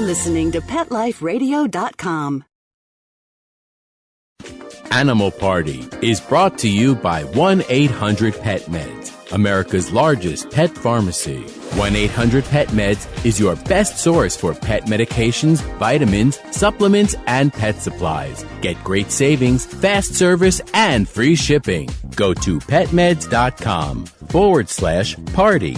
listening to PetLifeRadio.com. Animal Party is brought to you by 1-800-PET-MEDS, America's largest pet pharmacy. 1-800-PET-MEDS is your best source for pet medications, vitamins, supplements, and pet supplies. Get great savings, fast service, and free shipping. Go to petmeds.com/party, PARTY,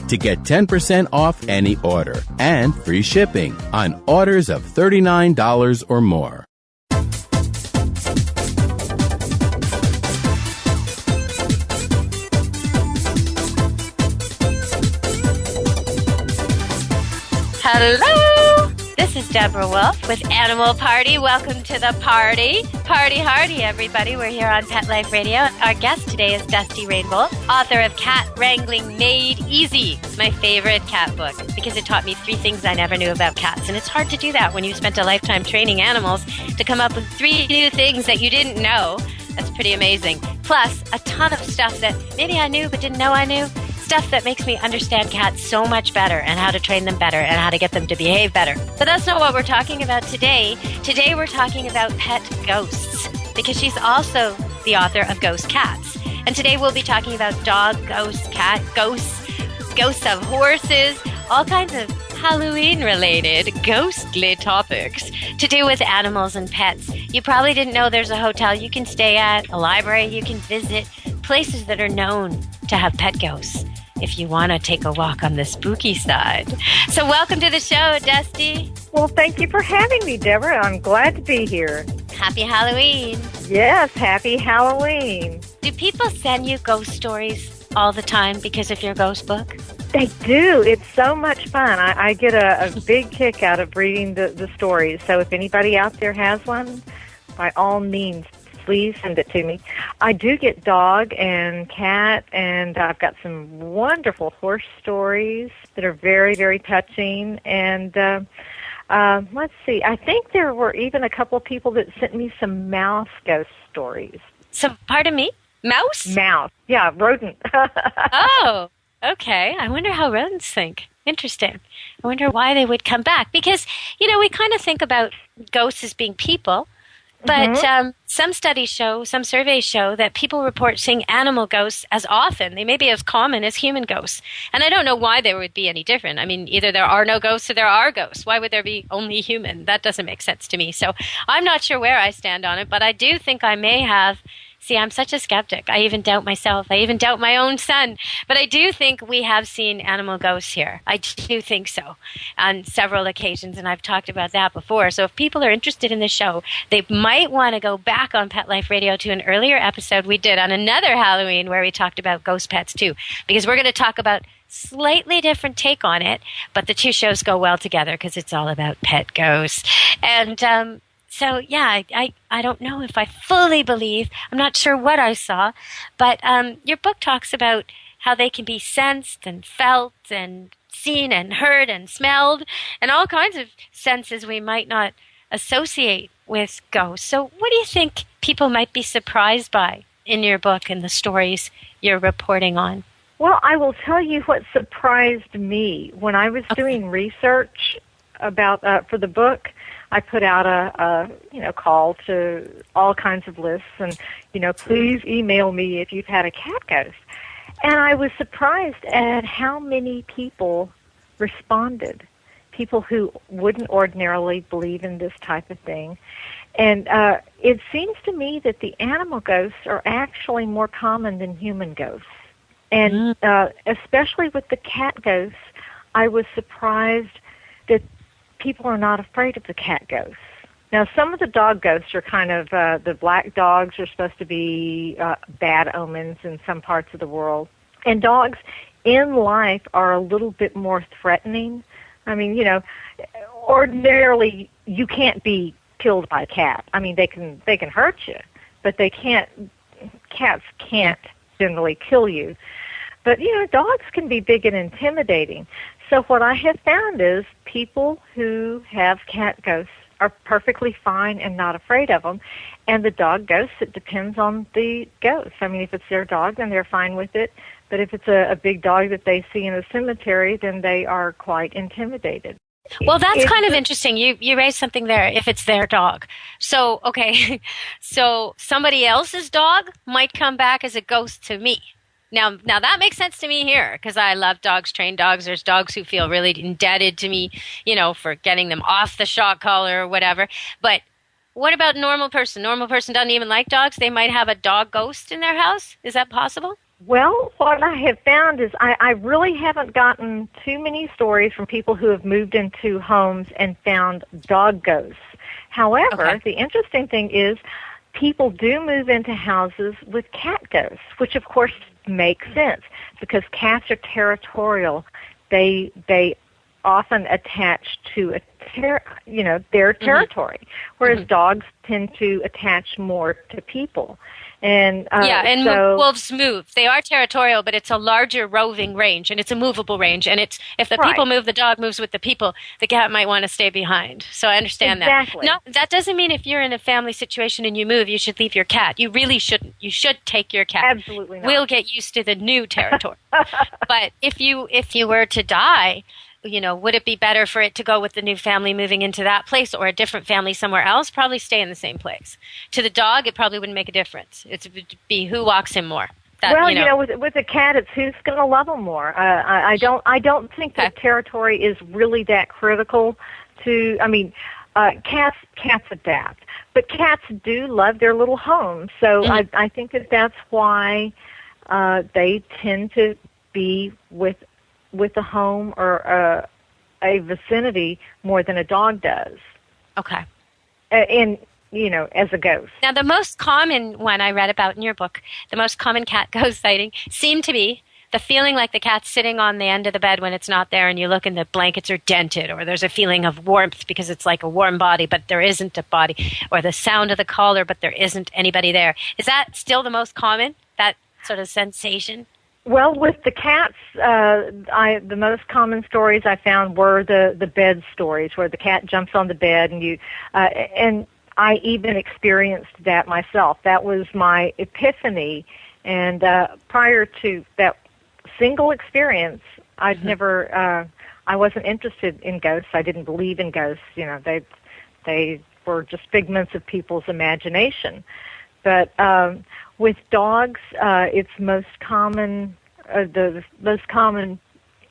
to get 10% off any order and free shipping on orders of $39 or more. Hello! This is Deborah Wolf with Animal Party. Welcome to the party. Party hardy, everybody. We're here on Pet Life Radio. Our guest today is Dusty Rainbolt, author of Cat Wrangling Made Easy, my favorite cat book, because it taught me 3 things I never knew about cats. And it's hard to do that when you spent a lifetime training animals, to come up with 3 new things that you didn't know. That's pretty amazing. Plus, a ton of stuff that maybe I knew but didn't know I knew. Stuff that makes me understand cats so much better, and how to train them better, and how to get them to behave better. But that's not what we're talking about today. Today we're talking about pet ghosts, because she's also the author of Ghost Cats. And today we'll be talking about dog ghosts, cat ghosts, ghosts of horses, all kinds of Halloween-related ghostly topics to do with animals and pets. You probably didn't know there's a hotel you can stay at, a library you can visit, places that are known to have pet ghosts, if you want to take a walk on the spooky side. So welcome to the show, Dusty. Well, thank you for having me, Deborah. I'm glad to be here. Happy Halloween. Yes, happy Halloween. Do people send you ghost stories all the time because of your ghost book? They do. It's so much fun. I get a big kick out of reading the stories. So if anybody out there has one, by all means, please send it to me. I do get dog and cat, and I've got some wonderful horse stories that are very, very touching. And let's see, I think there were even a couple of people that sent me some mouse ghost stories. Some, pardon me? Mouse? Mouse. Yeah, rodent. Oh, okay. I wonder how rodents think. Interesting. I wonder why they would come back. Because, we kind of think about ghosts as being people. But some studies show, some surveys show that people report seeing animal ghosts as often. They may be as common as human ghosts. And I don't know why they would be any different. I mean, either there are no ghosts or there are ghosts. Why would there be only human? That doesn't make sense to me. So I'm not sure where I stand on it, but I do think I may have. See, I'm such a skeptic. I even doubt myself. I even doubt my own son. But I do think we have seen animal ghosts here. I do think so on several occasions, and I've talked about that before. So if people are interested in the show, they might want to go back on Pet Life Radio to an earlier episode we did on another Halloween where we talked about ghost pets too, because we're going to talk about slightly different take on it, but the 2 shows go well together because it's all about pet ghosts. And so, yeah, I don't know if I fully believe. I'm not sure what I saw. But your book talks about how they can be sensed and felt and seen and heard and smelled, and all kinds of senses we might not associate with ghosts. So what do you think people might be surprised by in your book and the stories you're reporting on? Well, I will tell you what surprised me. When I was doing research about for the book, I put out a call to all kinds of lists, and please email me if you've had a cat ghost. And I was surprised at how many people responded. People who wouldn't ordinarily believe in this type of thing. And it seems to me that the animal ghosts are actually more common than human ghosts. And especially with the cat ghosts, I was surprised that people are not afraid of the cat ghosts. Now, some of the dog ghosts are kind of, the black dogs are supposed to be bad omens in some parts of the world. And dogs in life are a little bit more threatening. I mean, ordinarily you can't be killed by a cat. I mean, they can hurt you, but cats can't generally kill you. But, dogs can be big and intimidating. So what I have found is people who have cat ghosts are perfectly fine and not afraid of them. And the dog ghosts, it depends on the ghost. I mean, if it's their dog, then they're fine with it. But if it's a big dog that they see in a cemetery, then they are quite intimidated. Well, that's kind of interesting. You raised something there, if it's their dog. So, okay, so somebody else's dog might come back as a ghost to me. Now that makes sense to me here, because I love dogs, trained dogs. There's dogs who feel really indebted to me, for getting them off the shock collar or whatever. But what about normal person? Normal person doesn't even like dogs. They might have a dog ghost in their house. Is that possible? Well, what I have found is I really haven't gotten too many stories from people who have moved into homes and found dog ghosts. However, the interesting thing is people do move into houses with cat ghosts, which of course makes sense because cats are territorial. They often attach to their territory, whereas dogs tend to attach more to people. And wolves move. They are territorial, but it's a larger roving range, and it's a movable range. And it's if the people move, the dog moves with the people. The cat might want to stay behind. So I understand that. No, that doesn't mean if you're in a family situation and you move, you should leave your cat. You really shouldn't. You should take your cat. Absolutely not. We'll get used to the new territory. But if you were to die, would it be better for it to go with the new family moving into that place or a different family somewhere else? Probably stay in the same place. To the dog, it probably wouldn't make a difference. It would be who walks him more. With a cat, it's who's going to love him more. I don't think that territory is really that critical to. I mean, cats adapt, but cats do love their little home. So I think that's why they tend to be with a home or a vicinity more than a dog does. Okay. As a ghost. Now, the most common one I read about in your book, the most common cat ghost sighting, seemed to be the feeling like the cat's sitting on the end of the bed when it's not there and you look and the blankets are dented, or there's a feeling of warmth because it's like a warm body but there isn't a body, or the sound of the collar but there isn't anybody there. Is that still the most common, that sort of sensation? Well, with the cats, the most common stories I found were the bed stories, where the cat jumps on the bed, and I even experienced that myself. That was my epiphany, and prior to that single experience, I'd never, I wasn't interested in ghosts. I didn't believe in ghosts. They were just figments of people's imagination. But with dogs, it's most common. The most common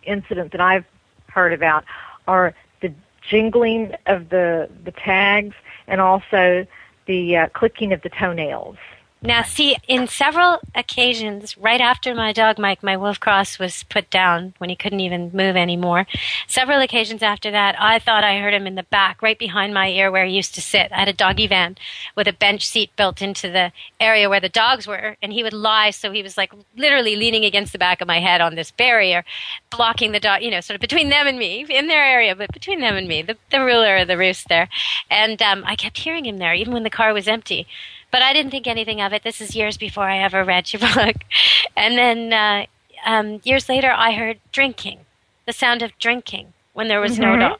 incident that I've heard about are the jingling of the tags and also the clicking of the toenails. Now, see, in several occasions, right after my dog Mike, my wolf cross, was put down when he couldn't even move anymore, several occasions after that, I thought I heard him in the back, right behind my ear where he used to sit. I had a doggy van with a bench seat built into the area where the dogs were, and he would lie, so he was like literally leaning against the back of my head on this barrier, blocking the dog, sort of between them and me, in their area, but between them and me, the ruler of the roost there. And I kept hearing him there, even when the car was empty. But I didn't think anything of it. This is years before I ever read your book. And then years later, I heard drinking, the sound of drinking when there was no dog.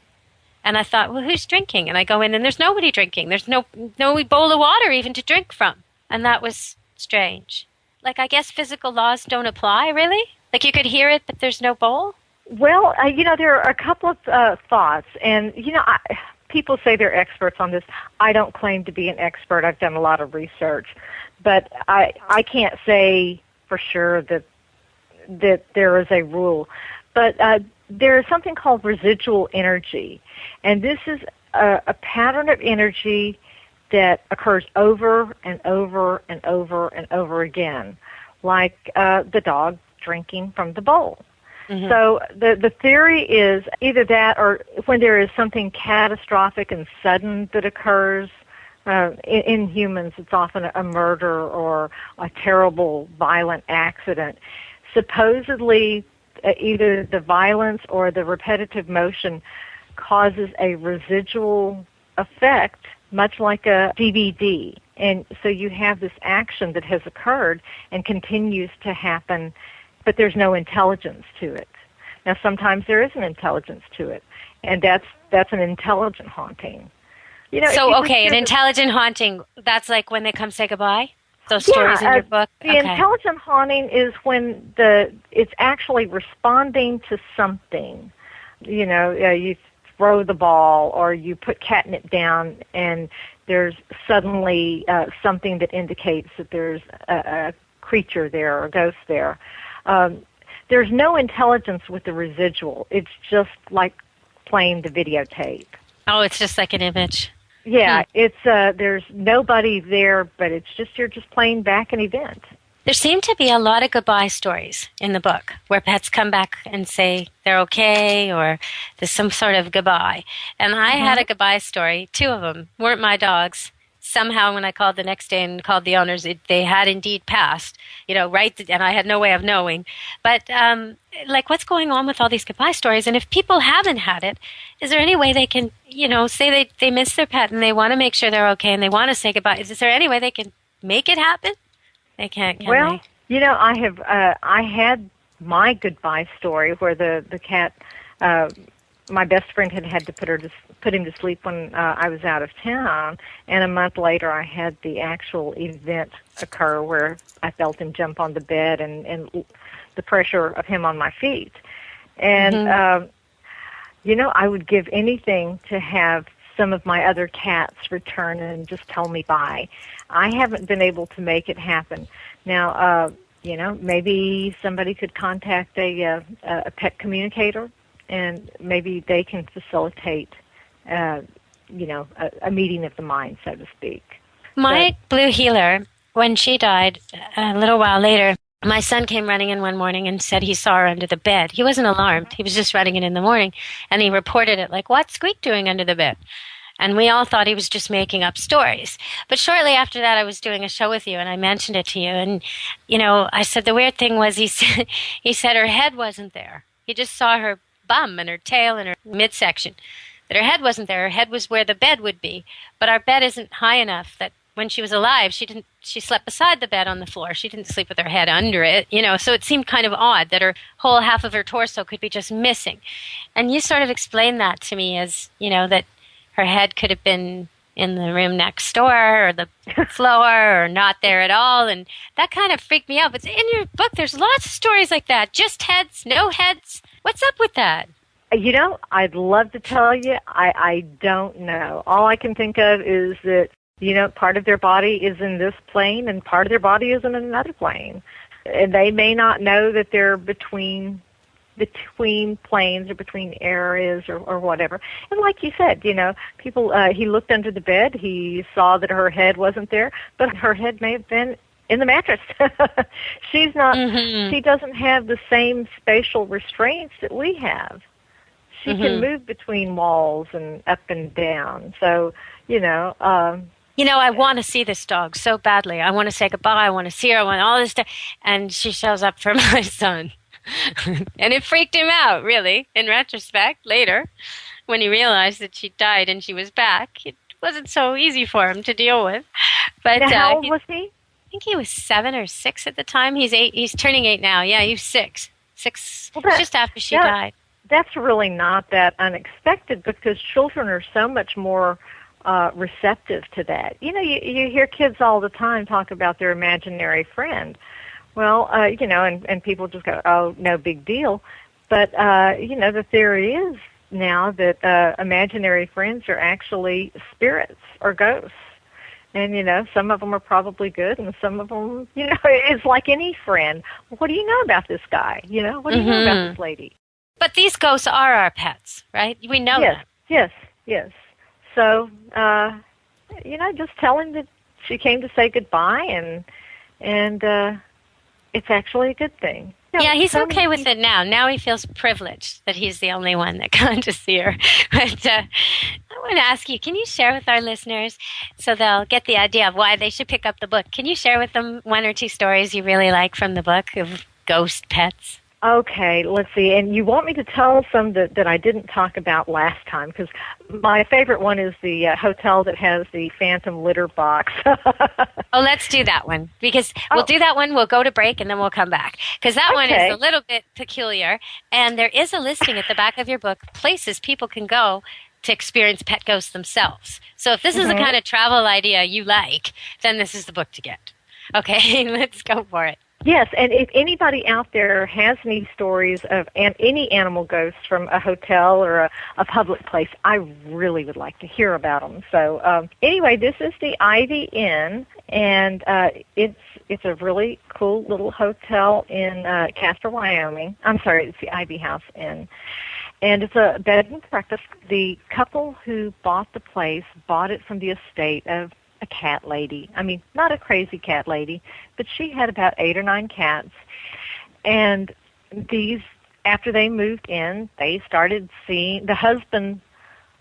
And I thought, well, who's drinking? And I go in, and there's nobody drinking. There's no bowl of water even to drink from. And that was strange. Like, I guess physical laws don't apply, really? Like, you could hear it, but there's no bowl? Well, there are a couple of thoughts. And, people say they're experts on this. I don't claim to be an expert. I've done a lot of research. But I can't say for sure that there is a rule. But there is something called residual energy. And this is a pattern of energy that occurs over and over and over and over again, like the dog drinking from the bowl. Mm-hmm. So the theory is either that or when there is something catastrophic and sudden that occurs. In humans, it's often a murder or a terrible violent accident. Supposedly, either the violence or the repetitive motion causes a residual effect, much like a DVD. And so you have this action that has occurred and continues to happen, but there's no intelligence to it. Now, sometimes there is an intelligence to it, and that's an intelligent haunting. An intelligent haunting, that's like when they come say goodbye? Those stories in your book? The intelligent haunting is when it's actually responding to something. You throw the ball or you put catnip down and there's suddenly something that indicates that there's a creature there or a ghost there. There's no intelligence with the residual. It's just like playing the videotape. Oh, it's just like an image. Yeah, it's there's nobody there, but it's just you're just playing back an event. There seem to be a lot of goodbye stories in the book where pets come back and say they're okay or there's some sort of goodbye. And I had a goodbye story. 2 of them weren't my dogs. Somehow when I called the next day and called the owners, they had indeed passed, right, and I had no way of knowing. But, what's going on with all these goodbye stories? And if people haven't had it, is there any way they can, say they miss their pet and they want to make sure they're okay and they want to say goodbye? Is there any way they can make it happen? They can't, can they? I had my goodbye story where the cat, my best friend had to put him to sleep when I was out of town, and a month later I had the actual event occur where I felt him jump on the bed and the pressure of him on my feet. And, I would give anything to have some of my other cats return and just tell me bye. I haven't been able to make it happen. Now, maybe somebody could contact a pet communicator, and maybe they can facilitate, a meeting of the mind, so to speak. My blue heeler, when she died a little while later, my son came running in one morning and said he saw her under the bed. He wasn't alarmed. He was just running in the morning, and he reported it like, what's Squeak doing under the bed? And we all thought he was just making up stories. But shortly after that, I was doing a show with you, and I mentioned it to you. And, I said the weird thing was he said her head wasn't there. He just saw her bum and her tail and her midsection. That her head wasn't there. Her head was where the bed would be. But our bed isn't high enough that when she was alive, she slept beside the bed on the floor. She didn't sleep with her head under it, so it seemed kind of odd that her whole half of her torso could be just missing. And you sort of explained that to me as, that her head could have been in the room next door or the floor or not there at all. And that kind of freaked me out. But in your book, there's lots of stories like that. Just heads, no heads. What's up with that? I'd love to tell you. I don't know. All I can think of is that, part of their body is in this plane and part of their body is in another plane. And they may not know that they're between planes or between areas or whatever. And like you said, people, he looked under the bed, he saw that her head wasn't there, but her head may have been in the mattress. She's not, she doesn't have the same spatial restraints that we have. She can move between walls and up and down. So, I want to see this dog so badly. I want to say goodbye. I want to see her. I want all this stuff. And she shows up for my son. And it freaked him out, really, in retrospect, later, when he realized that she died and she was back. It wasn't so easy for him to deal with. But now, how old was he? I think he was 7 or 6 at the time. He's 8. He's turning 8 now. Yeah, he was 6. Just after she died. That's really not that unexpected because children are so much more receptive to that. You hear kids all the time talk about their imaginary friend. Well, and people just go, oh, no big deal. But, the theory is now that imaginary friends are actually spirits or ghosts. And, some of them are probably good and some of them, it's like any friend. What do you know about this guy? What do you know about this lady? But these ghosts are our pets, right? We know that. Yes. So, just tell him that she came to say goodbye and it's actually a good thing. Yeah, he's okay with it now. Now he feels privileged that he's the only one that got to see her. But I want to ask you, can you share with our listeners so they'll get the idea of why they should pick up the book? Can you share with them 1 or 2 stories you really like from the book of ghost pets? Okay, let's see. And you want me to tell some that I didn't talk about last time? Because my favorite one is the hotel that has the phantom litter box. Oh, let's do that one. Because we'll do that one, we'll go to break, and then we'll come back. Because that one is a little bit peculiar. And there is a listing at the back of your book, places people can go to experience pet ghosts themselves. So if this is the kind of travel idea you like, then this is the book to get. Okay, let's go for it. Yes, and if anybody out there has any stories of any animal ghosts from a hotel or a public place, I really would like to hear about them. So anyway, this is the Ivy Inn, and it's a really cool little hotel in Casper, Wyoming. I'm sorry, it's the Ivy House Inn. And it's a bed and breakfast. The couple who bought the place bought it from the estate of a cat lady. I mean, not a crazy cat lady, but she had about 8 or 9 cats. And after they moved in, they started seeing, the husband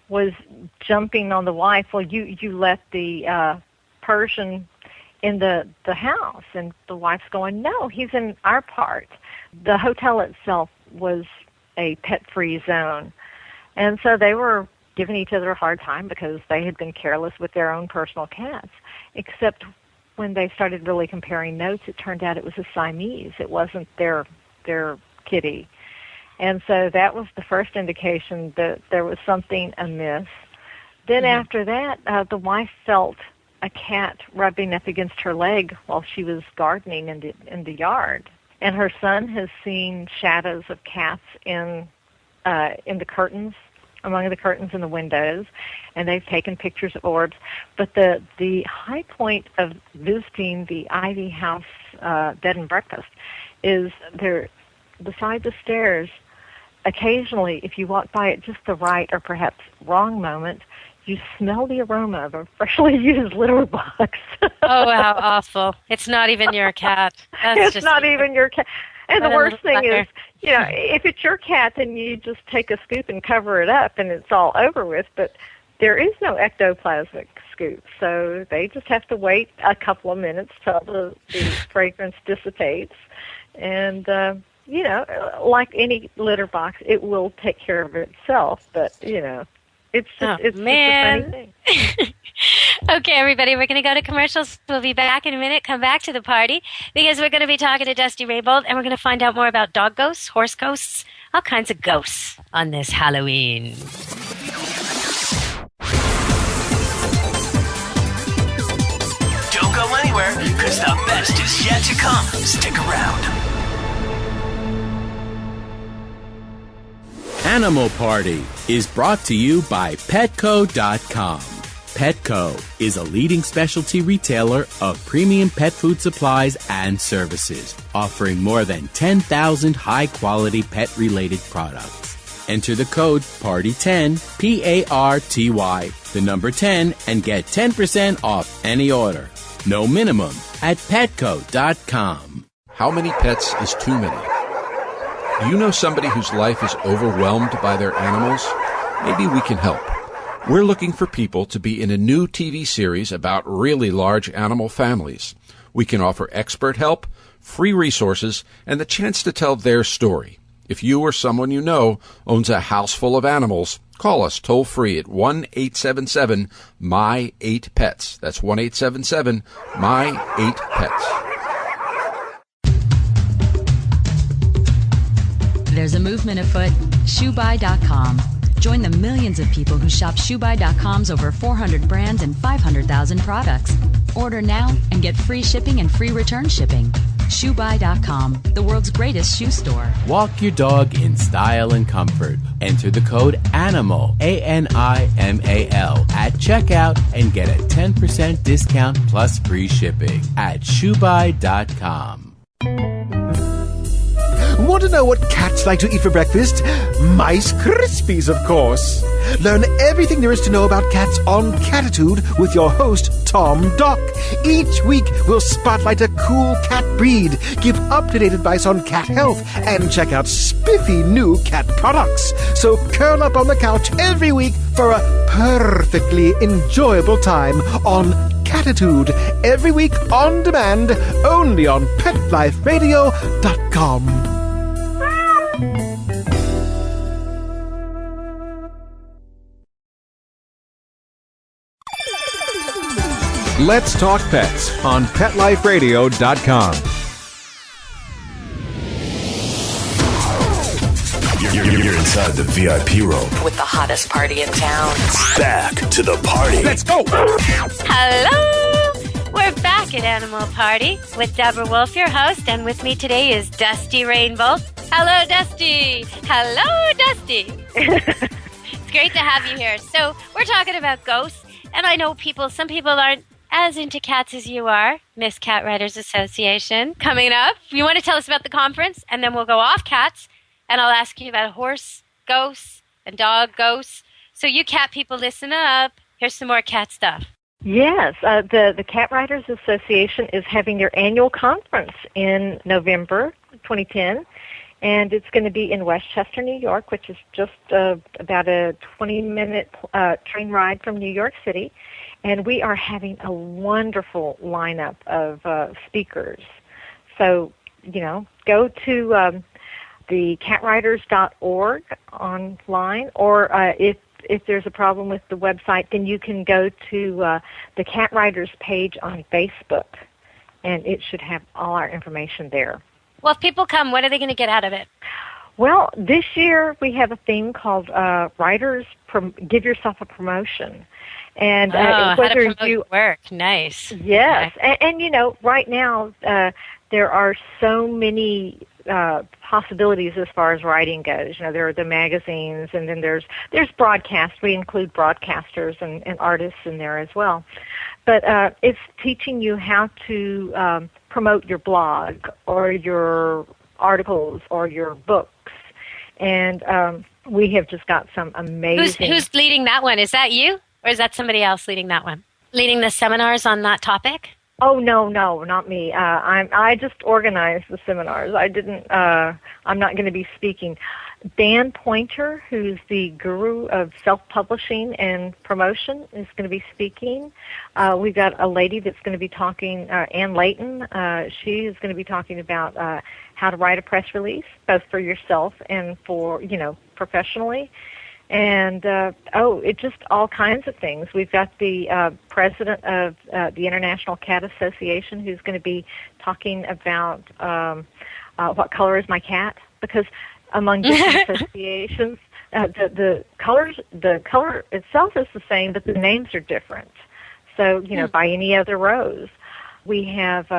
was jumping on the wife, well, you let the Persian in the house. And the wife's going, no, he's in our part. The hotel itself was a pet-free zone. And so they were giving each other a hard time because they had been careless with their own personal cats. Except when they started really comparing notes, it turned out it was a Siamese. It wasn't their kitty. And so that was the first indication that there was something amiss. Then after that, the wife felt a cat rubbing up against her leg while she was gardening in the yard. And her son has seen shadows of cats in the curtains, among the curtains in the windows, and they've taken pictures of orbs. But the high point of visiting the Ivy House bed and breakfast is there beside the stairs. Occasionally, if you walk by at just the right or perhaps wrong moment, you smell the aroma of a freshly used litter box. Oh, how awful. It's not even your cat. It's not even your cat. And the worst thing is, if it's your cat, then you just take a scoop and cover it up, and it's all over with. But there is no ectoplasmic scoop, so they just have to wait a couple of minutes till the fragrance dissipates. And, like any litter box, it will take care of itself. But, it's just, it's just a funny thing. Okay, everybody, we're going to go to commercials. We'll be back in a minute. Come back to the party because we're going to be talking to Dusty Rainbolt, and we're going to find out more about dog ghosts, horse ghosts, all kinds of ghosts on this Halloween. Don't go anywhere, because the best is yet to come. Stick around. Animal Party is brought to you by Petco.com. Petco is a leading specialty retailer of premium pet food supplies and services, offering more than 10,000 high-quality pet-related products. Enter the code PARTY10, P-A-R-T-Y, the number 10, and get 10% off any order. No minimum at Petco.com. How many pets is too many? Do you know somebody whose life is overwhelmed by their animals? Maybe we can help. We're looking for people to be in a new TV series about really large animal families. We can offer expert help, free resources, and the chance to tell their story. If you or someone you know owns a house full of animals, call us toll-free at 1-877-MY-8-PETS. That's 1-877-MY-8-PETS. There's a movement afoot. ShoeBuy.com. Join the millions of people who shop ShoeBuy.com's over 400 brands and 500,000 products. Order now and get free shipping and free return shipping. ShoeBuy.com, the world's greatest shoe store. Walk your dog in style and comfort. Enter the code ANIMAL, A-N-I-M-A-L, at checkout and get a 10% discount plus free shipping at ShoeBuy.com. Want to know what cats like to eat for breakfast? Mice Krispies, of course. Learn everything there is to know about cats on Catitude with your host, Tom Dock. Each week, we'll spotlight a cool cat breed, give up-to-date advice on cat health, and check out spiffy new cat products. So curl up on the couch every week for a perfectly enjoyable time on Catitude. Every week on demand, only on PetLifeRadio.com. Let's Talk Pets on PetLifeRadio.com. You're inside the VIP room. With the hottest party in town. Back to the party. Let's go! Hello! We're back at Animal Party with Deborah Wolf, your host, and with me today is Dusty Rainbolt. Hello, Dusty. Hello, Dusty. It's great to have you here. So we're talking about ghosts, and I know some people aren't as into cats as you are. Miss Cat Writers Association coming up. You want to tell us about the conference, and then we'll go off cats, and I'll ask you about horse ghosts and dog ghosts. So you cat people, listen up. Here's some more cat stuff. Yes, the Cat Writers Association is having their annual conference in November 2010, and it's going to be in Westchester, New York, which is just about a 20-minute train ride from New York City. And we are having a wonderful lineup of speakers. So, go to thecatwriters.org online, or if there's a problem with the website, then you can go to the Cat Writers page on Facebook, and it should have all our information there. Well, if people come, what are they going to get out of it? Well, this year we have a theme called Writers Give Yourself a Promotion. And how to promote your work. Nice. Yes. Okay. And right now there are so many possibilities as far as writing goes. There are the magazines, and then there's broadcast. We include broadcasters and artists in there as well. But it's teaching you how to promote your blog or your articles or your books. And we have just got some amazing... Who's leading that one? Is that you? Or is that somebody else leading that one? Leading the seminars on that topic? Oh, no, not me. I just organized the seminars. I'm not going to be speaking. Dan Pointer, who's the guru of self-publishing and promotion, is going to be speaking. We've got a lady that's going to be talking, Ann Layton. She is going to be talking about how to write a press release, both for yourself and for, professionally. And, it's just all kinds of things. We've got the president of the International Cat Association who's going to be talking about what color is my cat, because among different associations, the color itself is the same, but the names are different. So, by any other rose. We have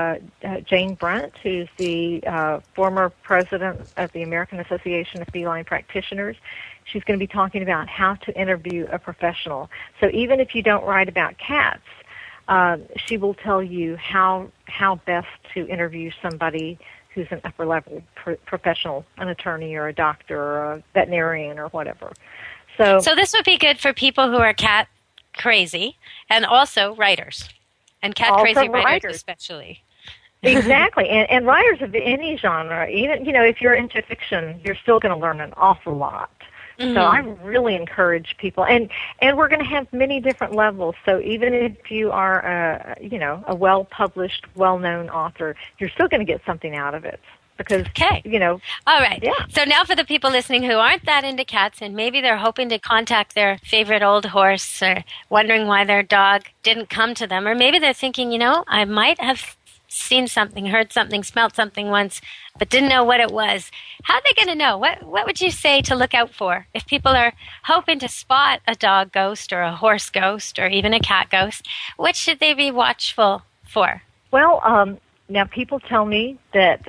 Jane Brunt, who's the former president of the American Association of Feline Practitioners. She's going to be talking about how to interview a professional. So even if you don't write about cats, she will tell you how best to interview somebody who's an upper-level professional, an attorney or a doctor or a veterinarian or whatever. So this would be good for people who are cat crazy and also writers. And cat-crazy writers especially. Exactly. And writers of any genre, even, if you're into fiction, you're still going to learn an awful lot. Mm-hmm. So I really encourage people. And we're going to have many different levels. So even if you are, a well-published, well-known author, you're still going to get something out of it. Because, All right. Yeah. So now for the people listening who aren't that into cats, and maybe they're hoping to contact their favorite old horse, or wondering why their dog didn't come to them, or maybe they're thinking, I might have seen something, heard something, smelled something once, but didn't know what it was. How are they going to know? What would you say to look out for if people are hoping to spot a dog ghost or a horse ghost or even a cat ghost? What should they be watchful for? Well, now people tell me that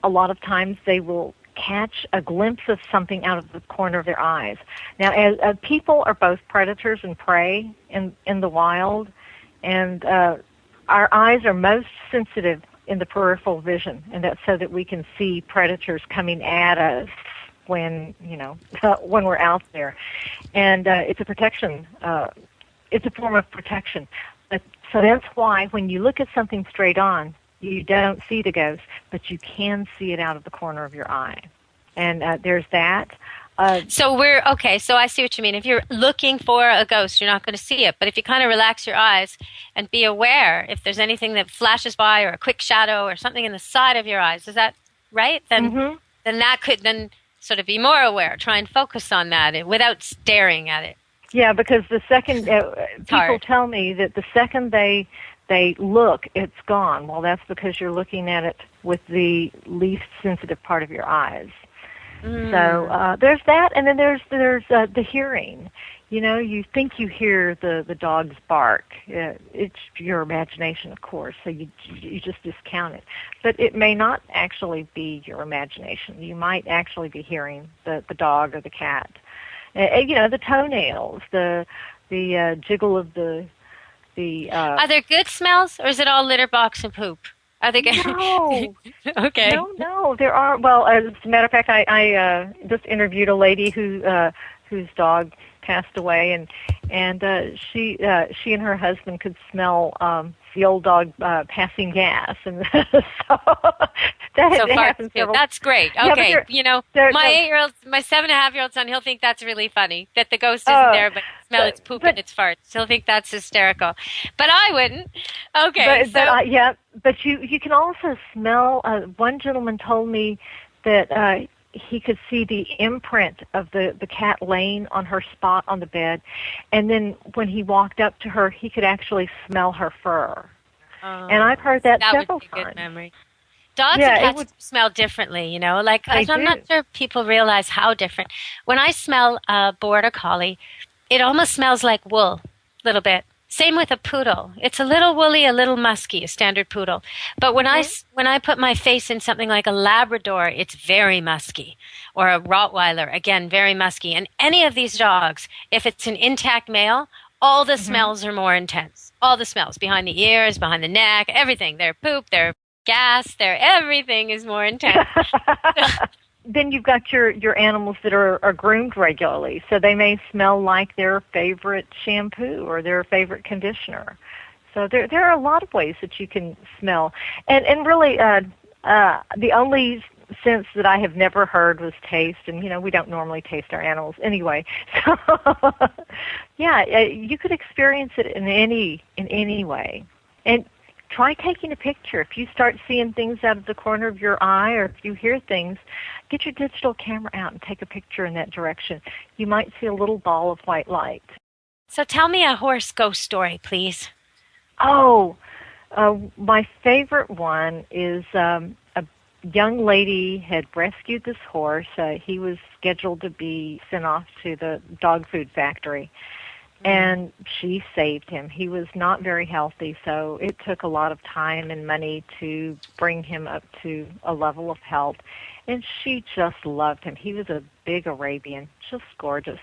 a lot of times they will catch a glimpse of something out of the corner of their eyes. Now, as people are both predators and prey in the wild, and our eyes are most sensitive in the peripheral vision, and that's so that we can see predators coming at us when we're out there. And it's a protection. It's a form of protection. So that's why when you look at something straight on, you don't see the ghost, but you can see it out of the corner of your eye. And there's that. So I see what you mean. If you're looking for a ghost, you're not going to see it. But if you kind of relax your eyes and be aware if there's anything that flashes by or a quick shadow or something in the side of your eyes, is that right? Then that could then sort of be more aware. Try and focus on that without staring at it. Yeah, because the second people tell me that the second they look, it's gone. Well, that's because you're looking at it with the least sensitive part of your eyes. So there's that, and then there's the hearing. You know, you think you hear the dog's bark. It's your imagination, of course, so you just discount it. But it may not actually be your imagination. You might actually be hearing the dog or the cat. You know, the toenails, the jiggle of the. Are there good smells, or is it all litter box and poop? Are they good? No. Okay. No. There are. Well, as a matter of fact, I just interviewed a lady whose dog passed away, and she and her husband could smell the old dog passing gas, and so that happens. That's great. Okay, yeah, you know, my 7.5-year-old son, he'll think that's really funny that the ghost isn't there, but smell its poop and its farts. He'll think that's hysterical, but I wouldn't. Okay, but you can also smell. One gentleman told me that he could see the imprint of the cat laying on her spot on the bed, and then when he walked up to her, he could actually smell her fur. And I've heard that several would be a times. good memory. Dogs and cats smell differently, you know. Like I'm not sure people realize how different. When I smell a border collie, it almost smells like wool, a little bit. Same with a poodle. It's a little woolly, a little musky, a standard poodle. But when I put my face in something like a Labrador, it's very musky. Or a Rottweiler, again, very musky. And any of these dogs, if it's an intact male, all the smells are more intense. All the smells, behind the ears, behind the neck, everything. Their poop, their gas, everything is more intense. Then you've got your animals that are groomed regularly, so they may smell like their favorite shampoo or their favorite conditioner. So there are a lot of ways that you can smell, and really the only sense that I have never heard was taste, and you know we don't normally taste our animals anyway. So you could experience it in any way, and try taking a picture. If you start seeing things out of the corner of your eye, or if you hear things, get your digital camera out and take a picture in that direction. You might see a little ball of white light. So tell me a horse ghost story, please. Oh, my favorite one is a young lady had rescued this horse. He was scheduled to be sent off to the dog food factory. And she saved him. He was not very healthy, so it took a lot of time and money to bring him up to a level of health. And she just loved him. He was a big Arabian, just gorgeous.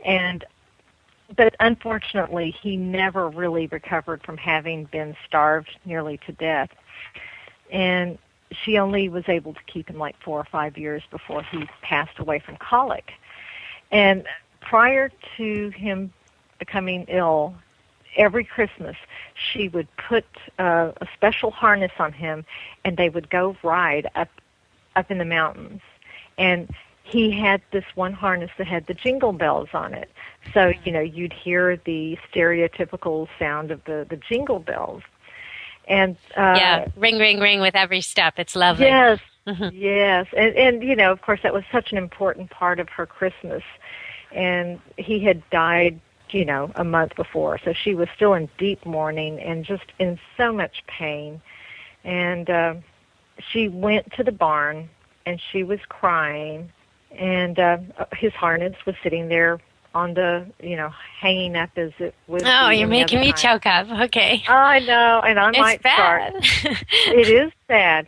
But unfortunately, he never really recovered from having been starved nearly to death. And she only was able to keep him like 4 or 5 years before he passed away from colic. And prior to him becoming ill, every Christmas she would put a special harness on him, and they would go ride up in the mountains. And he had this one harness that had the jingle bells on it. So, you know, you'd hear the stereotypical sound of the jingle bells. And ring, ring, ring with every step. It's lovely. Yes, yes. And, you know, of course, that was such an important part of her Christmas. And he had died, you know, a month before. So she was still in deep mourning and just in so much pain. And she went to the barn, and she was crying. And his harness was sitting there on the, you know, hanging up as it was. Oh, you're making me choke up. Okay. I know, and I might start. It is sad.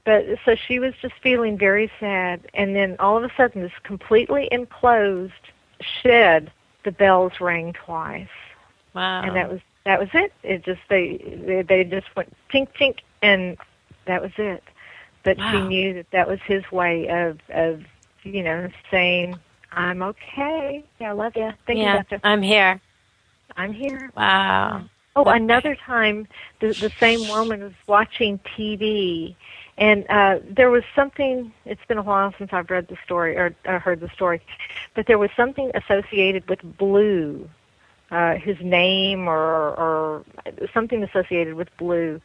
But so she was just feeling very sad. And then all of a sudden, this completely enclosed shed, the bells rang twice. Wow. And that was it. It just they just went tink tink, and that was it. But she knew that was his way of you know, saying, I'm okay. Yeah, I love you. Thank you, Doctor. I'm here. I'm here. Wow. Oh, another time, the same woman was watching TV, and there was something, it's been a while since I've read the story, or heard the story, but there was something associated with blue, his name or something associated with blue,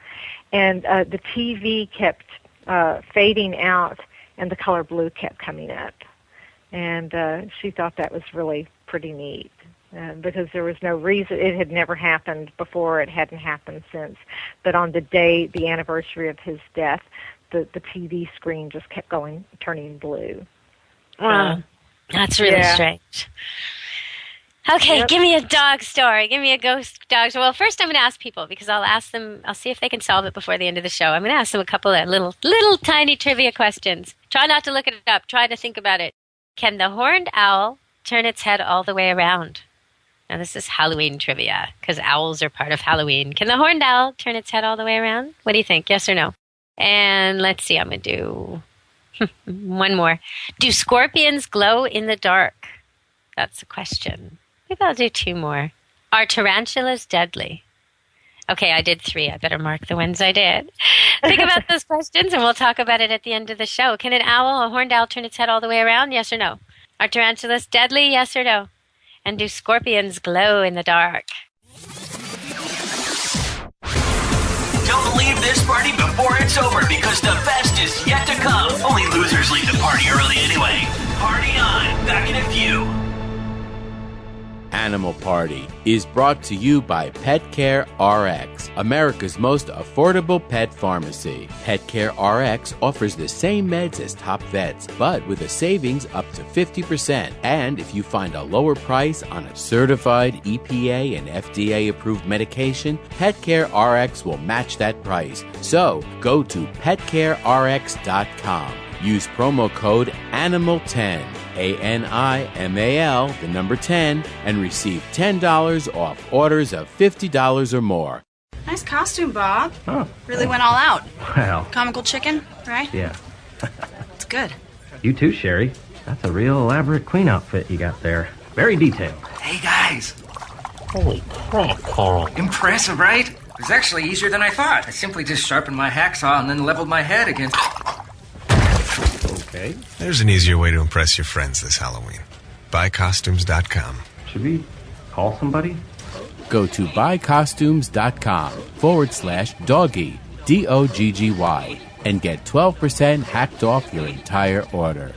and the TV kept fading out, and the color blue kept coming up. And she thought that was really pretty neat because there was no reason. It had never happened before. It hadn't happened since. But on the anniversary of his death, the TV screen just kept turning blue. Wow. That's really strange. Okay, Give me a dog story. Give me a ghost dog story. Well, first I'm going to ask people because I'll see if they can solve it before the end of the show. I'm going to ask them a couple of little tiny trivia questions. Try not to look it up. Try to think about it. Can the horned owl turn its head all the way around? Now, this is Halloween trivia because owls are part of Halloween. Can the horned owl turn its head all the way around? What do you think? Yes or no? And let's see. I'm going to do one more. Do scorpions glow in the dark? That's the question. Maybe I'll do two more. Are tarantulas deadly? Okay, I did 3. I better mark the ones I did. Think about those questions, and we'll talk about it at the end of the show. Can a horned owl, turn its head all the way around? Yes or no? Are tarantulas deadly? Yes or no? And do scorpions glow in the dark? Don't leave this party before it's over because the best is yet to come. Only losers leave the party early anyway. Party on. Back in a few. Animal Party is brought to you by Pet Care RX, America's most affordable pet pharmacy. Pet Care RX offers the same meds as top vets, but with a savings up to 50%. And if you find a lower price on a certified EPA and FDA approved medication, Pet Care RX will match that price. So go to petcarerx.com. Use promo code ANIMAL10, ANIMAL, the number 10, and receive $10 off orders of $50 or more. Nice costume, Bob. Oh. Really went all out. Well. Comical chicken, right? Yeah. It's good. You too, Sherry. That's a real elaborate queen outfit you got there. Very detailed. Hey, guys. Holy crap, Carl. Impressive, right? It was actually easier than I thought. I simply just sharpened my hacksaw and then leveled my head against... Okay. There's an easier way to impress your friends this Halloween. Buycostumes.com. Should we call somebody? Go to buycostumes.com/doggy, DOGGY, and get 12% hacked off your entire order.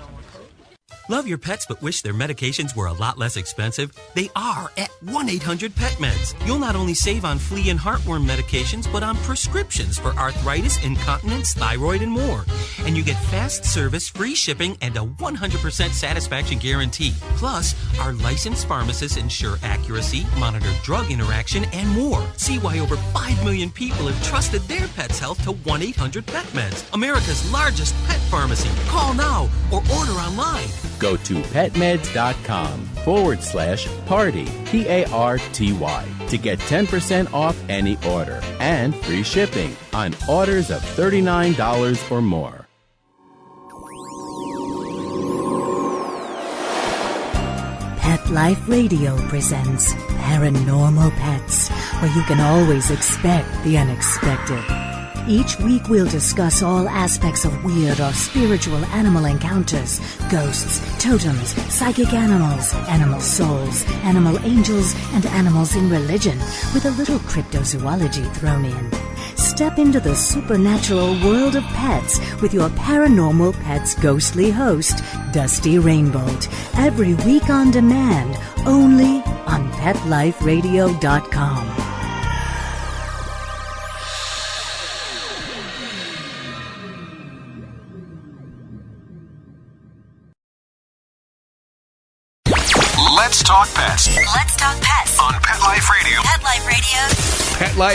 Love your pets but wish their medications were a lot less expensive? They are at 1-800-PET-MEDS. You'll not only save on flea and heartworm medications, but on prescriptions for arthritis, incontinence, thyroid, and more. And you get fast service, free shipping, and a 100% satisfaction guarantee. Plus, our licensed pharmacists ensure accuracy, monitor drug interaction, and more. See why over 5 million people have trusted their pet's health to 1-800-PET-MEDS, America's largest pet pharmacy. Call now or order online. Go to petmeds.com/party, PARTY, to get 10% off any order and free shipping on orders of $39 or more. Pet Life Radio presents Paranormal Pets, where you can always expect the unexpected. Each week we'll discuss all aspects of weird or spiritual animal encounters, ghosts, totems, psychic animals, animal souls, animal angels, and animals in religion, with a little cryptozoology thrown in. Step into the supernatural world of pets with your Paranormal Pets ghostly host, Dusty Rainbolt, every week on demand, only on PetLifeRadio.com. Let's talk pets. Let's talk pets On Pet Life Radio. Pet Life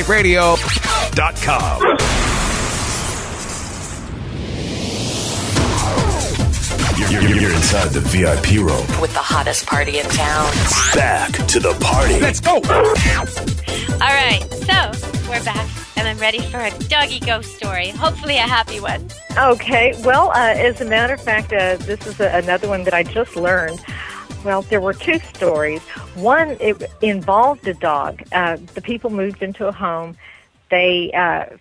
Radio. PetLifeRadio.com. You're inside the VIP room. With the hottest party in town. Back to the party. Let's go. All right, so we're back, and I'm ready for a doggy ghost story. Hopefully a happy one. Okay, well, as a matter of fact, this is another one that I just learned. Well, there were 2 stories. One, it involved a dog. The people moved into a home. They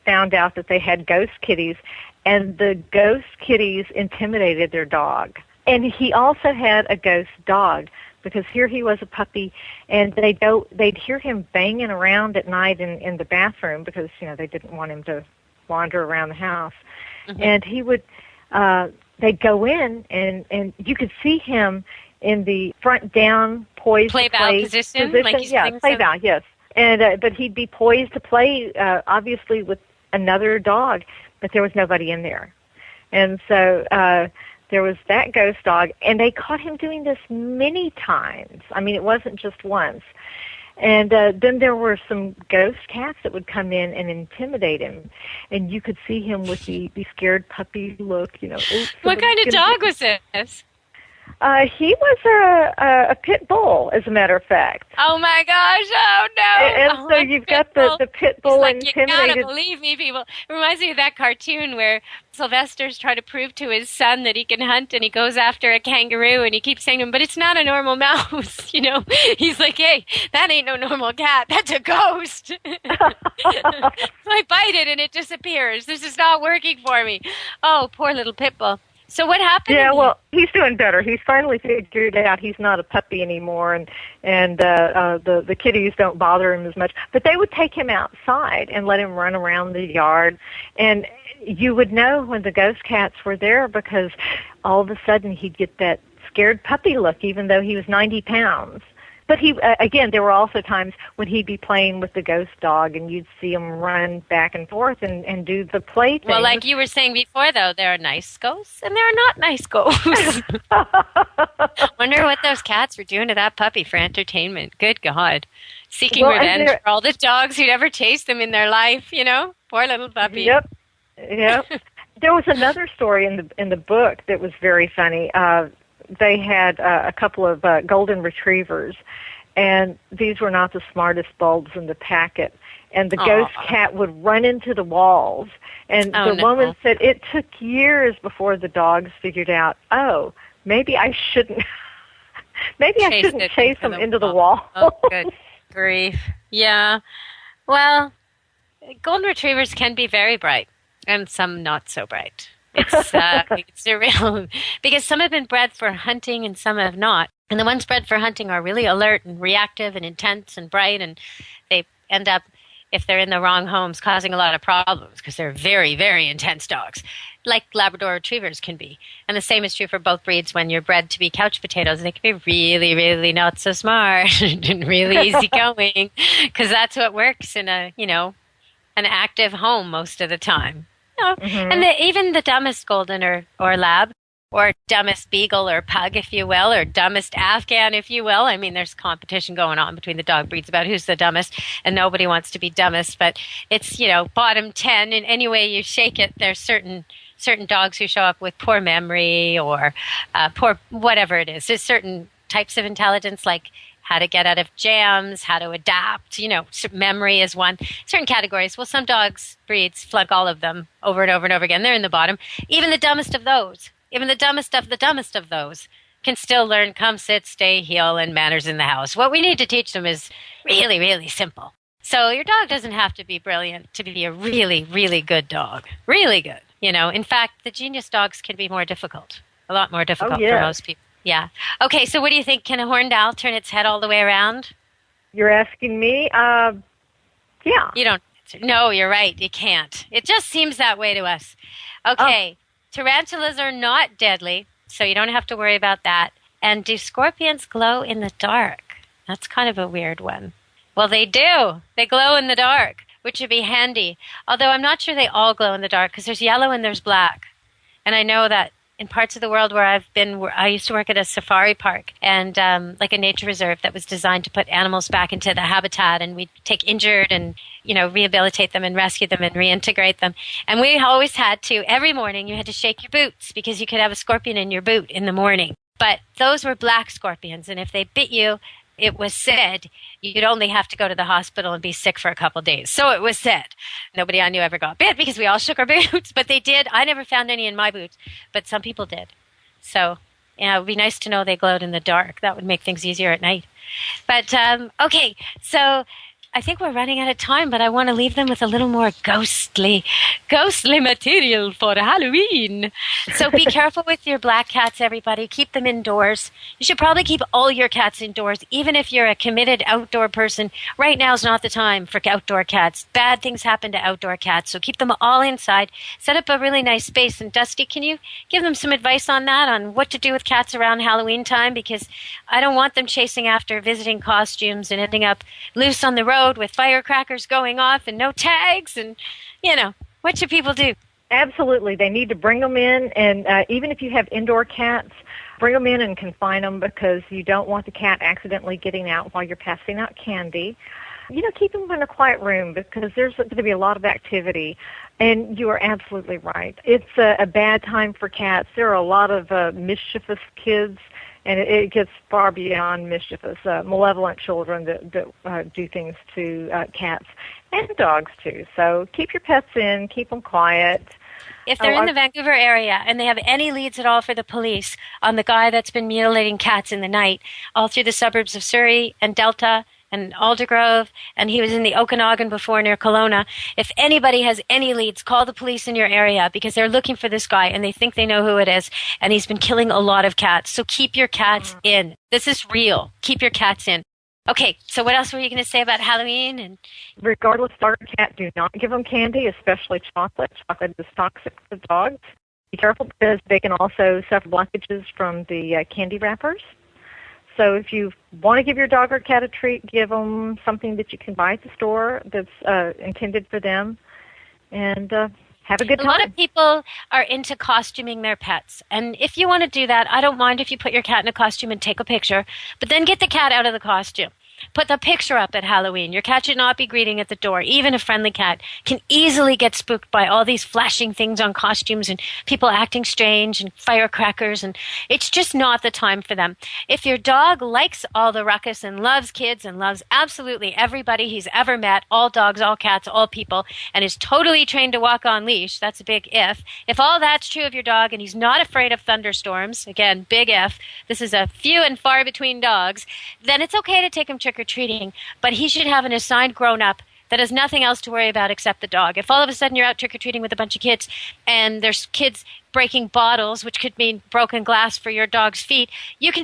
found out that they had ghost kitties, and the ghost kitties intimidated their dog. And he also had a ghost dog, because here he was a puppy, and they'd hear him banging around at night in the bathroom because, they didn't want him to wander around the house. Mm-hmm. And he would, they'd go in, and you could see him in the front down, poised play to play position. Like he's play bow, yes. And but he'd be poised to play, obviously with another dog, but there was nobody in there. And so there was that ghost dog, and they caught him doing this many times. I mean, it wasn't just once. And then there were some ghost cats that would come in and intimidate him, and you could see him with the scared puppy look, you know. What kind of dog was this? He was a pit bull, as a matter of fact. Oh my gosh! Oh no! And so you've got the pit bull like, intimidated. You gotta believe me, people. It reminds me of that cartoon where Sylvester's trying to prove to his son that he can hunt, and he goes after a kangaroo, and he keeps saying to him, "But it's not a normal mouse," you know. He's like, "Hey, that ain't no normal cat. That's a ghost." So I bite it, and it disappears. This is not working for me. Oh, poor little pit bull. So what happened? Yeah, well, he's doing better. He's finally figured out he's not a puppy anymore, and the kitties don't bother him as much. But they would take him outside and let him run around the yard, and you would know when the ghost cats were there because all of a sudden he'd get that scared puppy look, even though he was 90 pounds. But he, again, there were also times when he'd be playing with the ghost dog, and you'd see him run back and forth and do the play thing. Well, like you were saying before, though, there are nice ghosts and there are not nice ghosts. Wonder what those cats were doing to that puppy for entertainment. Good God. Seeking revenge for all the dogs who'd ever chased them in their life, you know? Poor little puppy. Yep. There was another story in the book that was very funny. They had a couple of golden retrievers, and these were not the smartest bulbs in the packet. And the ghost cat would run into the walls. And the woman said it took years before the dogs figured out, oh, maybe I shouldn't chase them into the wall. Oh, good grief. Yeah. Well, golden retrievers can be very bright, and some not so bright. It's a real, because some have been bred for hunting and some have not. And the ones bred for hunting are really alert and reactive and intense and bright, and they end up, if they're in the wrong homes, causing a lot of problems because they're very, very intense dogs, like Labrador retrievers can be. And the same is true for both breeds. When you're bred to be couch potatoes, they can be really, really not so smart and really easygoing, because that's what works in an active home most of the time. And even the dumbest golden or lab, or dumbest beagle or pug, if you will, or dumbest Afghan, if you will. I mean, there's competition going on between the dog breeds about who's the dumbest, and nobody wants to be dumbest. But it's, bottom 10, and any way you shake it, there's certain dogs who show up with poor memory or poor whatever it is. There's certain types of intelligence, like how to get out of jams, how to adapt, memory is one. Certain categories. Well, some dogs, breeds, flunk all of them over and over and over again. They're in the bottom. Even the dumbest of those, even the dumbest of those can still learn come, sit, stay, heel, and manners in the house. What we need to teach them is really, really simple. So your dog doesn't have to be brilliant to be a really, really good dog. Really good. In fact, the genius dogs can be more difficult, a lot more difficult for most people. Yeah. Okay, so what do you think? Can a horned owl turn its head all the way around? You're asking me? Yeah. You don't answer. No, you're right. You can't. It just seems that way to us. Okay. Tarantulas are not deadly, so you don't have to worry about that. And do scorpions glow in the dark? That's kind of a weird one. Well, they do. They glow in the dark, which would be handy. Although I'm not sure they all glow in the dark, because there's yellow and there's black. And I know that in parts of the world where I've been, I used to work at a safari park and like a nature reserve that was designed to put animals back into the habitat, and we'd take injured and, rehabilitate them and rescue them and reintegrate them. And we always had to, every morning you had to shake your boots because you could have a scorpion in your boot in the morning. But those were black scorpions, and if they bit you, it was said you'd only have to go to the hospital and be sick for a couple of days. So it was said. Nobody I knew ever got bit because we all shook our boots, but they did. I never found any in my boots, but some people did. So, it would be nice to know they glowed in the dark. That would make things easier at night. But, okay, so I think we're running out of time, but I want to leave them with a little more ghostly material for Halloween. So be careful with your black cats, everybody. Keep them indoors. You should probably keep all your cats indoors, even if you're a committed outdoor person. Right now is not the time for outdoor cats. Bad things happen to outdoor cats, so keep them all inside. Set up a really nice space. And Dusty, can you give them some advice on that, on what to do with cats around Halloween time? Because I don't want them chasing after visiting costumes and ending up loose on the road with firecrackers going off and no tags, and what should people do? Absolutely. They need to bring them in, and even if you have indoor cats, bring them in and confine them because you don't want the cat accidentally getting out while you're passing out candy. Keep them in a quiet room because there's going to be a lot of activity. And you are absolutely right. It's a bad time for cats. There are a lot of mischievous kids, and it gets far beyond mischievous, malevolent children that do things to cats and dogs, too. So keep your pets in, keep them quiet. If they're in the Vancouver area and they have any leads at all for the police on the guy that's been mutilating cats in the night all through the suburbs of Surrey and Delta and Aldergrove, and he was in the Okanagan before near Kelowna. If anybody has any leads, call the police in your area because they're looking for this guy and they think they know who it is, and he's been killing a lot of cats. So keep your cats in. This is real. Keep your cats in. Okay, so what else were you going to say about Halloween? And regardless, dog or cat, do not give them candy, especially chocolate. Chocolate is toxic to dogs. Be careful because they can also suffer blockages from the candy wrappers. So if you want to give your dog or cat a treat, give them something that you can buy at the store that's intended for them, and have a good time. A lot of people are into costuming their pets. And if you want to do that, I don't mind if you put your cat in a costume and take a picture, but then get the cat out of the costume. Put the picture up at Halloween. Your cat should not be greeting at the door. Even a friendly cat can easily get spooked by all these flashing things on costumes and people acting strange and firecrackers, and it's just not the time for them. If your dog likes all the ruckus and loves kids and loves absolutely everybody he's ever met, all dogs, all cats, all people, and is totally trained to walk on leash, that's a big if. If all that's true of your dog and he's not afraid of thunderstorms, again, big if, this is a few and far between dogs, then it's okay to take him trick-or-treating, but he should have an assigned grown-up that has nothing else to worry about except the dog. If all of a sudden you're out trick-or-treating with a bunch of kids and there's kids breaking bottles, which could mean broken glass for your dog's feet, you can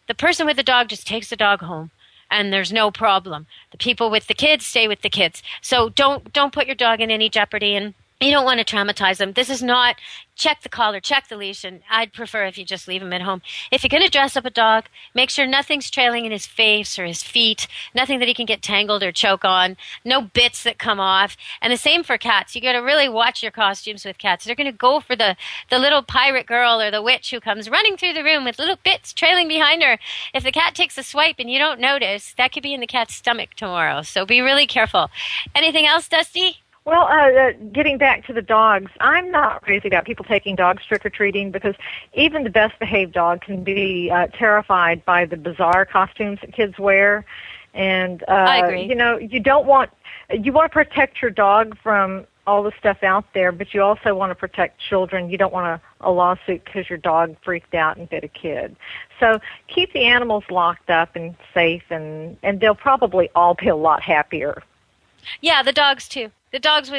the person with the dog just takes the dog home and there's no problem. The people with the kids stay with the kids. So don't put your dog in any jeopardy, and you don't want to traumatize them. This is not check the collar, check the leash, and I'd prefer if you just leave him at home. If you're going to dress up a dog, make sure nothing's trailing in his face or his feet, nothing that he can get tangled or choke on, no bits that come off. And the same for cats. You got to really watch your costumes with cats. They're going to go for the little pirate girl or the witch who comes running through the room with little bits trailing behind her. If the cat takes a swipe and you don't notice, that could be in the cat's stomach tomorrow. So be really careful. Anything else, Dusty? Well, getting back to the dogs, I'm not crazy about people taking dogs trick-or-treating because even the best-behaved dog can be terrified by the bizarre costumes that kids wear. And, I agree. you want to protect your dog from all the stuff out there, but you also want to protect children. You don't want a lawsuit because your dog freaked out and bit a kid. So keep the animals locked up and safe, and they'll probably all be a lot happier. Yeah, the dogs, too. The dogs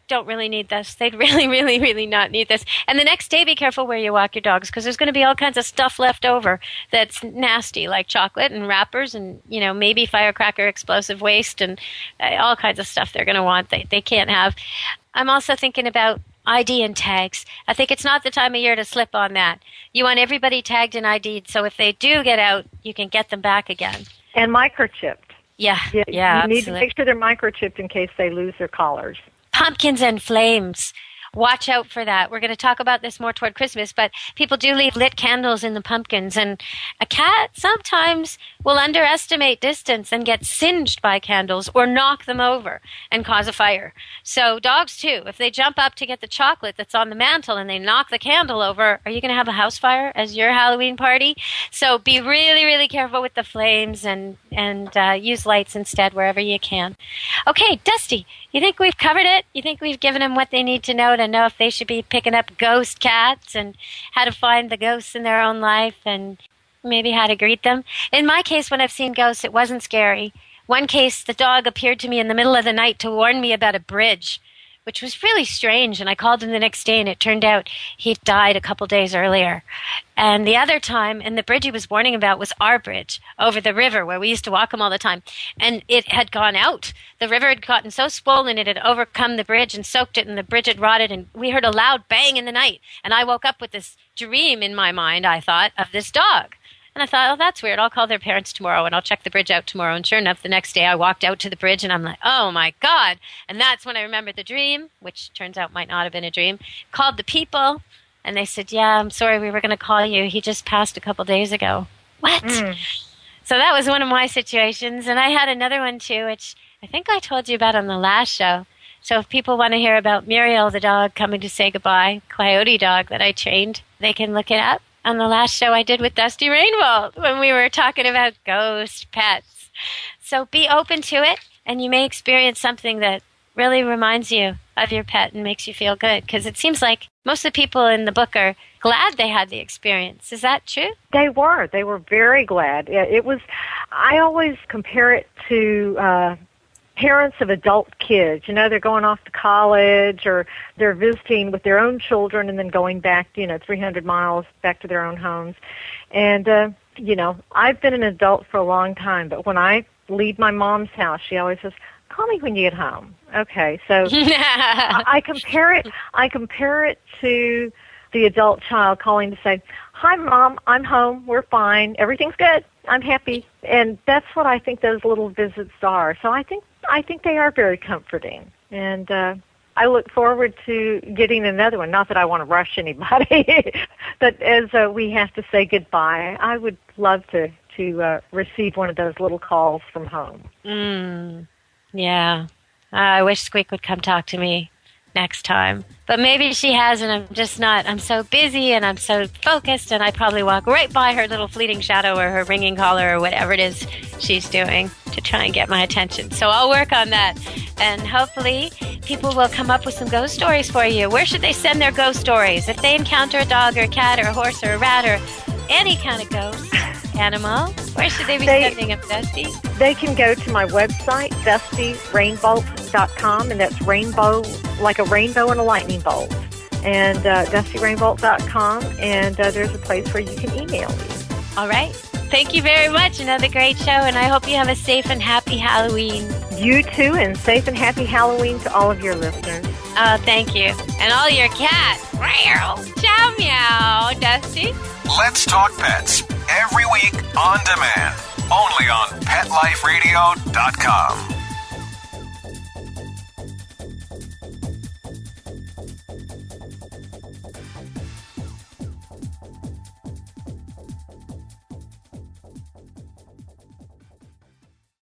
don't really need this. They'd really, really, really not need this. And the next day, be careful where you walk your dogs because there's going to be all kinds of stuff left over that's nasty, like chocolate and wrappers and, maybe firecracker explosive waste and all kinds of stuff they're going to want they can't have. I'm also thinking about ID and tags. I think it's not the time of year to slip on that. You want everybody tagged and ID'd so if they do get out, you can get them back again. And microchipped. Yeah, You absolutely. need to make sure they're microchipped in case they lose their collars. Pumpkins and flames. Watch out for that. We're going to talk about this more toward Christmas, but people do leave lit candles in the pumpkins, and a cat sometimes will underestimate distance and get singed by candles or knock them over and cause a fire. So dogs, too, if they jump up to get the chocolate that's on the mantle and they knock the candle over, are you going to have a house fire as your Halloween party? So be really, really careful with the flames and use lights instead wherever you can. Okay, Dusty, you think we've covered it? You think we've given them what they need to know if they should be picking up ghost cats and how to find the ghosts in their own life and maybe how to greet them? In my case, when I've seen ghosts, it wasn't scary. One case, the dog appeared to me in the middle of the night to warn me about a bridge, which was really strange, and I called him the next day, and it turned out he'd died a couple days earlier. And the other time, and the bridge he was warning about was our bridge over the river where we used to walk him all the time, and it had gone out. The river had gotten so swollen it had overcome the bridge and soaked it, and the bridge had rotted, and we heard a loud bang in the night, and I woke up with this dream in my mind, I thought, of this dog. And I thought, oh, that's weird. I'll call their parents tomorrow and I'll check the bridge out tomorrow. And sure enough, the next day I walked out to the bridge and I'm like, oh my God. And that's when I remembered the dream, which turns out might not have been a dream. Called the people and they said, yeah, I'm sorry, we were going to call you. He just passed a couple days ago. What? So that was one of my situations. And I had another one too, which I think I told you about on the last show. So if people want to hear about Muriel, the dog, coming to say goodbye, coyote dog that I trained, they can look it up on the last show I did with Dusty Rainbolt when we were talking about ghost pets. So be open to it, and you may experience something that really reminds you of your pet and makes you feel good. Because it seems like most of the people in the book are glad they had the experience. Is that true? They were. They were very glad. It was. I always compare it to parents of adult kids. You know, they're going off to college or they're visiting with their own children and then going back, 300 miles back to their own homes. And, I've been an adult for a long time, but when I leave my mom's house, she always says, call me when you get home. Okay, so I compare it to the adult child calling to say, hi, Mom, I'm home, we're fine, everything's good, I'm happy. And that's what I think those little visits are. So I think they are very comforting. And I look forward to getting another one. Not that I want to rush anybody, but as we have to say goodbye, I would love to receive one of those little calls from home. Yeah. I wish Squeak would come talk to me next time. But maybe she has, and I'm just not. I'm so busy and I'm so focused, and I probably walk right by her little fleeting shadow or her ringing collar or whatever it is she's doing to try and get my attention. So I'll work on that, and hopefully people will come up with some ghost stories for you. Where should they send their ghost stories? If they encounter a dog or a cat or a horse or a rat or any kind of ghost animal, where should they be sending them, Dusty? They can go to my website, DustyRainbolt.com, and that's rainbow, like a rainbow and a lightning bolt. And DustyRainbolt.com, and there's a place where you can email me. All right. Thank you very much. Another great show, and I hope you have a safe and happy Halloween. You too, and safe and happy Halloween to all of your listeners. Oh, thank you. And all your cats. Ciao, meow, Dusty. Let's Talk Pets, every week on demand, only on PetLifeRadio.com.